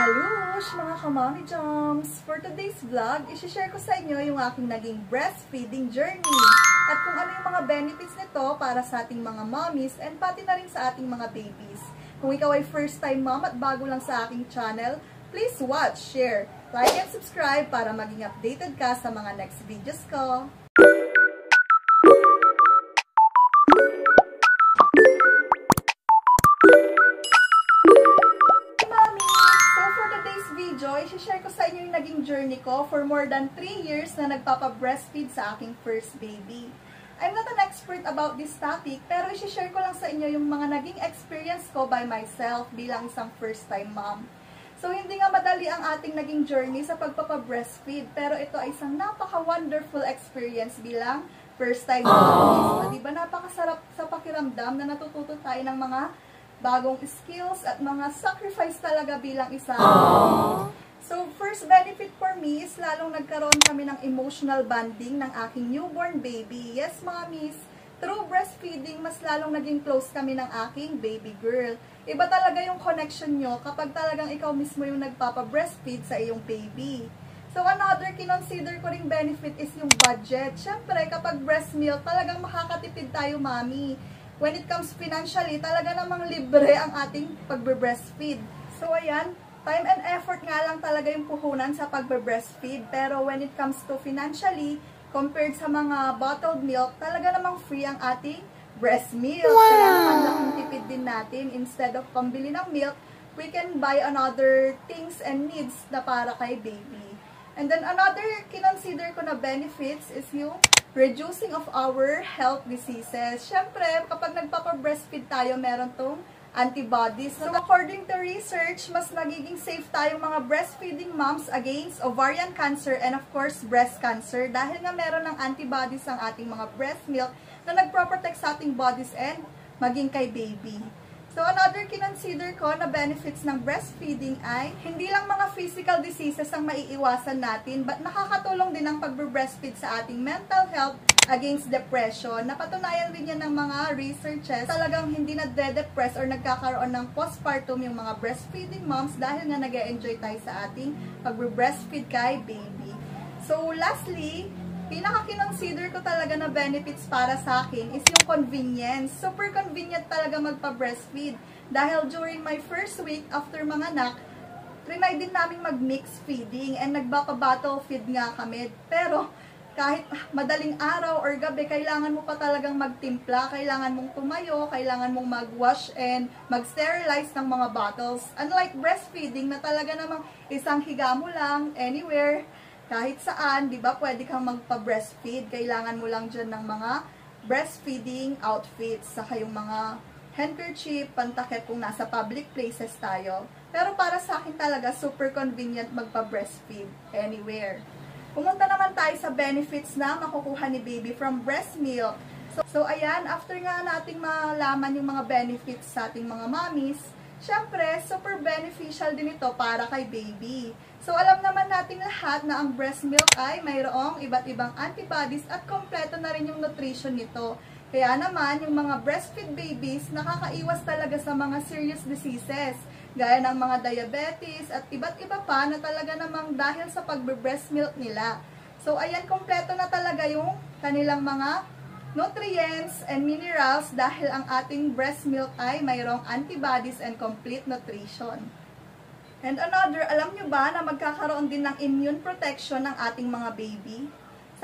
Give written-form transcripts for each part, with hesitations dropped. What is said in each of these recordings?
Halush mga kamami jams! For today's vlog, isi-share ko sa inyo yung aking naging breastfeeding journey at kung ano yung mga benefits nito para sa ating mga mommies and pati na rin sa ating mga babies. Kung ikaw ay first time mom at bago lang sa aking channel, please watch, share, like and subscribe para maging updated ka sa mga next videos ko. I-share ko sa inyo yung naging journey ko for more than 3 years na nagpapa-breastfeed sa aking first baby. I'm not an expert about this topic, pero i-share ko lang sa inyo yung mga naging experience ko by myself bilang isang first-time mom. So, hindi nga madali ang ating naging journey sa pagpapa-breastfeed, pero ito ay isang napaka-wonderful experience bilang first-time mom. So, diba napakasarap sa pakiramdam na natututo tayo ng mga bagong skills at mga sacrifice talaga bilang isang So, first benefit for me is lalong nagkaroon kami ng emotional bonding ng aking newborn baby. Yes, mommies, through breastfeeding, mas lalong naging close kami ng aking baby girl. Iba talaga yung connection nyo kapag talagang ikaw mismo yung nagpapa-breastfeed sa iyong baby. So, another kinonsider ko ring benefit is yung budget. Siyempre, kapag breast milk, talagang makakatipid tayo, mommy. When it comes financially, talaga namang libre ang ating pagbe-breastfeed. So, ayan. Time and effort nga lang talaga yung puhunan sa pagbe-breastfeed. Pero when it comes to financially, compared sa mga bottled milk, talaga namang free ang ating breast milk. Wow! Kaya naman laking tipid din natin. Instead of pambili ng milk, we can buy another things and needs na para kay baby. And then another kinonsider ko na benefits is yung reducing of our health diseases. Siyempre, kapag nagpapa-breastfeed tayo, meron tong antibodies. So, according to research, mas nagiging safe tayong mga breastfeeding moms against ovarian cancer and of course, breast cancer dahil nga meron ng antibodies ang ating mga breast milk na nagpro-protect sa ating bodies and maging kay baby. So, another kinonsider ko na benefits ng breastfeeding ay hindi lang mga physical diseases ang maiiwasan natin but nakakatulong din ang pagbe-breastfeed sa ating mental health against depression. Napatunayan rin yan ng mga researches. Talagang hindi na-depress or nagkakaroon ng postpartum yung mga breastfeeding moms dahil nga nag-e-enjoy tayo sa ating pagbe-breastfeed kay baby. So, lastly, pinaka-kinonsider ko talaga na benefits para sa akin is yung convenience. Super convenient talaga magpa-breastfeed. Dahil during my first week after manganak, trinay din namin mag-mix feeding and nagpapa-bottle feed nga kami. Pero, kahit madaling araw or gabi, kailangan mo pa talagang magtimpla, kailangan mong tumayo, kailangan mong mag-wash and mag-sterilize ng mga bottles. Unlike breastfeeding na talaga namang isang higa mo lang, anywhere, kahit saan, di ba, pwede kang magpa-breastfeed. Kailangan mo lang dyan ng mga breastfeeding outfits, saka yung mga handkerchief, pantakip kung nasa public places tayo. Pero para sa akin talaga, super convenient magpa-breastfeed anywhere. Pumunta naman tayo sa benefits na makukuha ni baby from breast milk. So ayan, after nga nating malaman yung mga benefits sa ating mga mommies, syempre, super beneficial din ito para kay baby. So alam naman nating lahat na ang breast milk ay mayroong iba't ibang antibodies at kompleto na rin yung nutrition nito. Kaya naman, yung mga breastfeed babies, nakakaiwas talaga sa mga serious diseases, gaya ng mga diabetes at iba't iba pa na talaga namang dahil sa pagbe-breast milk nila. So, ayan, kompleto na talaga yung kanilang mga nutrients and minerals dahil ang ating breast milk ay mayroong antibodies and complete nutrition. And another, alam nyo ba na magkakaroon din ng immune protection ng ating mga baby?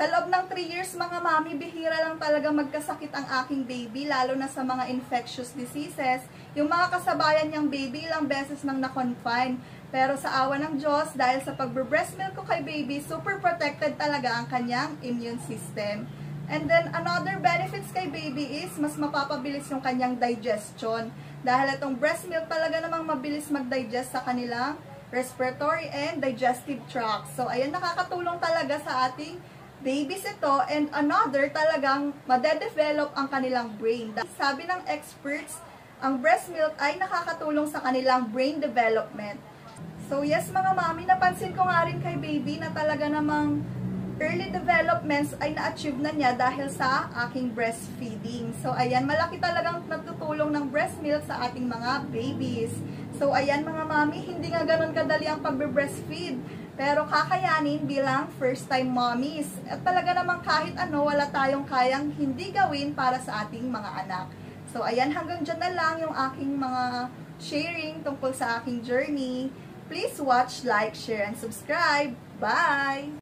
Sa loob ng 3 years, mga mami, bihira lang talaga magkasakit ang aking baby, lalo na sa mga infectious diseases. Yung mga kasabayan niyang baby, ilang beses nang na-confine. Pero sa awa ng Diyos, dahil sa pagbe-breast milk ko kay baby, super protected talaga ang kanyang immune system. And then, another benefits kay baby is, mas mapapabilis yung kanyang digestion. Dahil itong breast milk talaga namang mabilis mag-digest sa kanilang respiratory and digestive tract. So, ayan, nakakatulong talaga sa ating babies ito, and another, talagang madedevelop ang kanilang brain. Sabi ng experts, ang breast milk ay nakakatulong sa kanilang brain development. So yes, mga mami, napansin ko nga rin kay baby na talaga namang early developments ay na-achieve na niya dahil sa aking breastfeeding. So ayan, malaki talagang natutulong ng breast milk sa ating mga babies. So, ayan mga mami, hindi nga ganun kadali ang pagbe-breastfeed. Pero kakayanin bilang first-time mommies. At talaga namang kahit ano, wala tayong kayang hindi gawin para sa ating mga anak. So, ayan, hanggang dyan na lang yung aking mga sharing tungkol sa aking journey. Please watch, like, share, and subscribe. Bye!